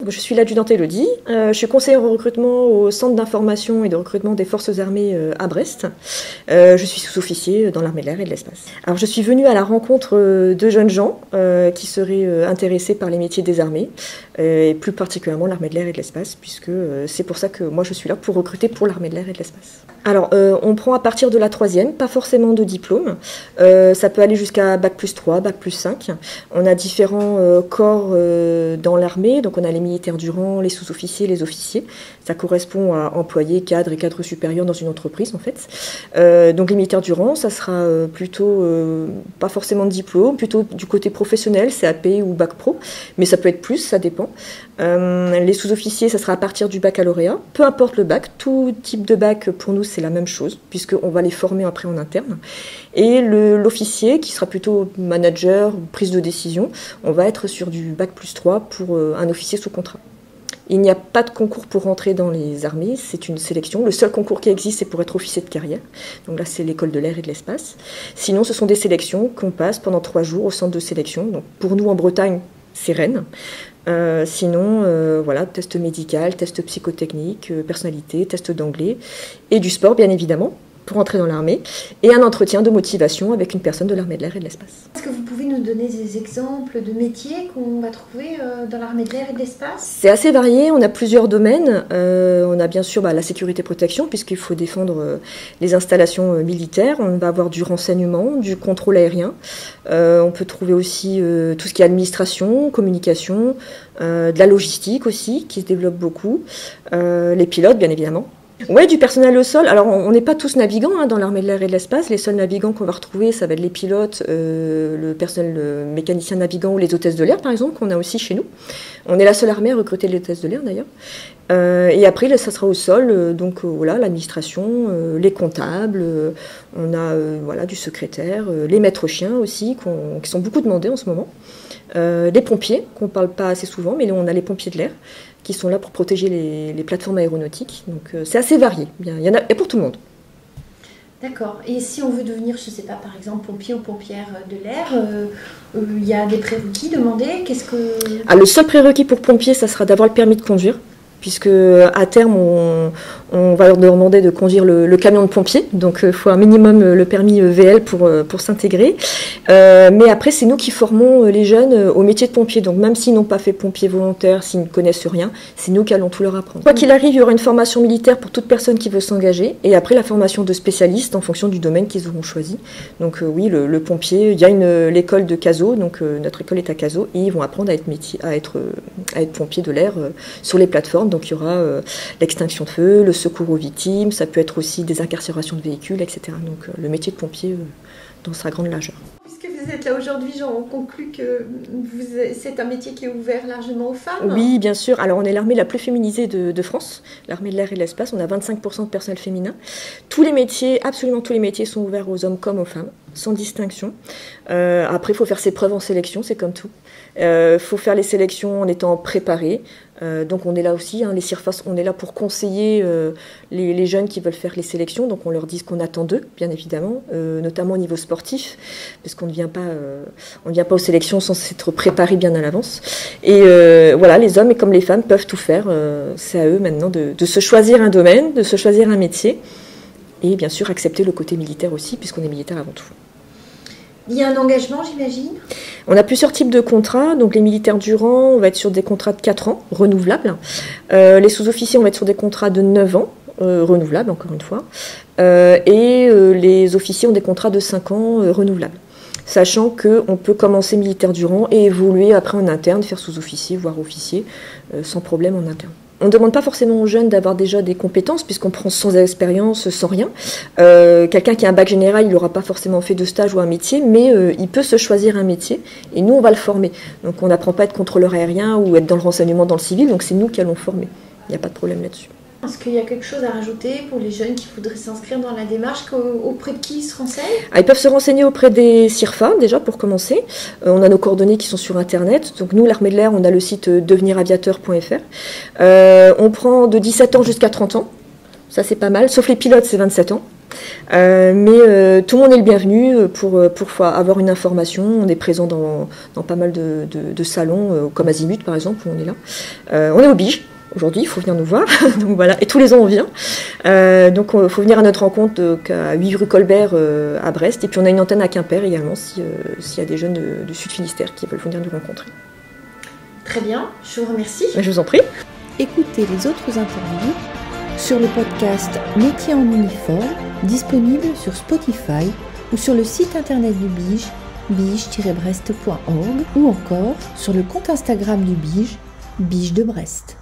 je suis l'adjudante Élodie, je suis conseillère en recrutement au Centre d'information et de recrutement des forces armées à Brest. Je suis sous-officier dans l'armée de l'air et de l'espace. Alors je suis venue à la rencontre de jeunes gens qui seraient intéressés par les métiers des armées, et plus particulièrement l'armée de l'air et de l'espace, puisque c'est pour ça que moi je suis là pour recruter pour l'armée de l'air et de l'espace. Alors on prend à partir de la 3e, pas forcément de diplôme, ça peut aller jusqu'à Bac+3, Bac+5. On a différents corps dans l'armée, donc on a les militaires du rang, les sous-officiers, les officiers. Ça correspond à employés, cadres et cadres supérieurs dans une entreprise en fait. Donc les militaires du rang, ça sera plutôt pas forcément de diplôme, plutôt du côté professionnel, CAP ou Bac Pro, mais ça peut être plus, ça dépend. Les sous-officiers, ça sera à partir du baccalauréat, peu importe le bac, tout type de bac pour nous c'est la même chose, puisqu'on va les former après en interne. Et l'officier, qui sera plutôt manager, prise de décision, on va être sur du Bac+3 pour un officier sous contrat. Il n'y a pas de concours pour rentrer dans les armées, c'est une sélection. Le seul concours qui existe, c'est pour être officier de carrière. Donc là, c'est l'école de l'air et de l'espace. Sinon, ce sont des sélections qu'on passe pendant 3 jours au centre de sélection. Donc pour nous, en Bretagne, c'est Rennes. Sinon, voilà, test médical, test psychotechnique, personnalité, test d'anglais et du sport, bien évidemment, pour entrer dans l'armée, et un entretien de motivation avec une personne de l'armée de l'air et de l'espace. Est-ce que vous pouvez nous donner des exemples de métiers qu'on va trouver dans l'armée de l'air et de l'espace? C'est assez varié, on a plusieurs domaines. On a bien sûr la sécurité-protection, puisqu'il faut défendre les installations militaires. On va avoir du renseignement, du contrôle aérien. On peut trouver aussi tout ce qui est administration, communication, de la logistique aussi, qui se développe beaucoup. Les pilotes, bien évidemment. Oui, du personnel au sol. Alors, on n'est pas tous navigants dans l'armée de l'air et de l'espace. Les seuls navigants qu'on va retrouver, ça va être les pilotes, le personnel mécanicien navigant ou les hôtesses de l'air, par exemple, qu'on a aussi chez nous. On est la seule armée à recruter les hôtesses de l'air, d'ailleurs. Et après, ça sera au sol, donc voilà, l'administration, les comptables, on a voilà, du secrétaire, les maîtres chiens aussi, qui sont beaucoup demandés en ce moment. Les pompiers, qu'on ne parle pas assez souvent, mais on a les pompiers de l'air, qui sont là pour protéger les plateformes aéronautiques. Donc c'est assez varié, il y en a pour tout le monde. D'accord. Et si on veut devenir, je ne sais pas, par exemple, pompier ou pompière de l'air, il y a des prérequis demandés. Le seul prérequis pour pompier, ça sera d'avoir le permis de conduire, puisque à terme, on va leur demander de conduire le camion de pompier. Donc il faut un minimum le permis VL pour s'intégrer. Mais après, c'est nous qui formons les jeunes au métier de pompier. Donc même s'ils n'ont pas fait pompier volontaire, s'ils ne connaissent rien, c'est nous qui allons tout leur apprendre. Quoi qu'il arrive, il y aura une formation militaire pour toute personne qui veut s'engager. Et après, la formation de spécialistes en fonction du domaine qu'ils auront choisi. Donc oui, le pompier, il y a l'école de Cazaux. Donc notre école est à Cazaux. Et ils vont apprendre à être pompier de l'air sur les plateformes. Donc il y aura l'extinction de feu, le secours aux victimes, ça peut être aussi des incarcérations de véhicules, etc. Donc le métier de pompier dans sa grande largeur. Puisque vous êtes là aujourd'hui, j'en conclus que c'est un métier qui est ouvert largement aux femmes. Oui, bien sûr. Alors on est l'armée la plus féminisée de France, l'armée de l'air et de l'espace. On a 25% de personnel féminin. Tous les métiers, absolument tous les métiers sont ouverts aux hommes comme aux femmes, sans distinction. Après, il faut faire ses preuves en sélection, c'est comme tout. Il faut faire les sélections en étant préparé. Donc on est là aussi, les CIRFAS, on est là pour conseiller les jeunes qui veulent faire les sélections. Donc on leur dit ce qu'on attend d'eux, bien évidemment, notamment au niveau sportif, parce qu'on ne vient pas aux sélections sans s'être préparé bien à l'avance. Et voilà, les hommes et comme les femmes peuvent tout faire. C'est à eux maintenant de se choisir un domaine, de se choisir un métier, et bien sûr accepter le côté militaire aussi, puisqu'on est militaire avant tout. Il y a un engagement, j'imagine? On a plusieurs types de contrats. Donc les militaires du rang, on va être sur des contrats de 4 ans, renouvelables. Les sous-officiers, on va être sur des contrats de 9 ans, renouvelables encore une fois. Et les officiers ont des contrats de 5 ans, renouvelables. Sachant qu'on peut commencer militaire du rang et évoluer après en interne, faire sous-officier, voire officier, sans problème en interne. On ne demande pas forcément aux jeunes d'avoir déjà des compétences, puisqu'on prend sans expérience, sans rien. Quelqu'un qui a un bac général, il n'aura pas forcément fait de stage ou un métier, mais il peut se choisir un métier, et nous, on va le former. Donc on n'apprend pas à être contrôleur aérien ou être dans le renseignement dans le civil, donc c'est nous qui allons former. Il n'y a pas de problème là-dessus. Est-ce qu'il y a quelque chose à rajouter pour les jeunes qui voudraient s'inscrire dans la démarche? Auprès de qui ils se renseignent? Ils peuvent se renseigner auprès des CIRFA, déjà, pour commencer. On a nos coordonnées qui sont sur Internet. Donc nous, l'armée de l'air, on a le site deveniraviateur.fr. On prend de 17 ans jusqu'à 30 ans. Ça, c'est pas mal. Sauf les pilotes, c'est 27 ans. Mais tout le monde est le bienvenu pour avoir une information. On est présent dans pas mal de salons, comme Azimut par exemple, où on est là. On est au Bige aujourd'hui, il faut venir nous voir. Donc voilà, et tous les ans on vient. Donc il faut venir à notre rencontre à 8 rue Colbert à Brest. Et puis on a une antenne à Quimper également, s'il y a des jeunes du Sud Finistère qui veulent venir nous rencontrer. Très bien, je vous remercie. Je vous en prie. Écoutez les autres interviews sur le podcast Métiers en uniforme, disponible sur Spotify ou sur le site internet du Bige, bige-brest.org, ou encore sur le compte Instagram du Bige, Bige de Brest.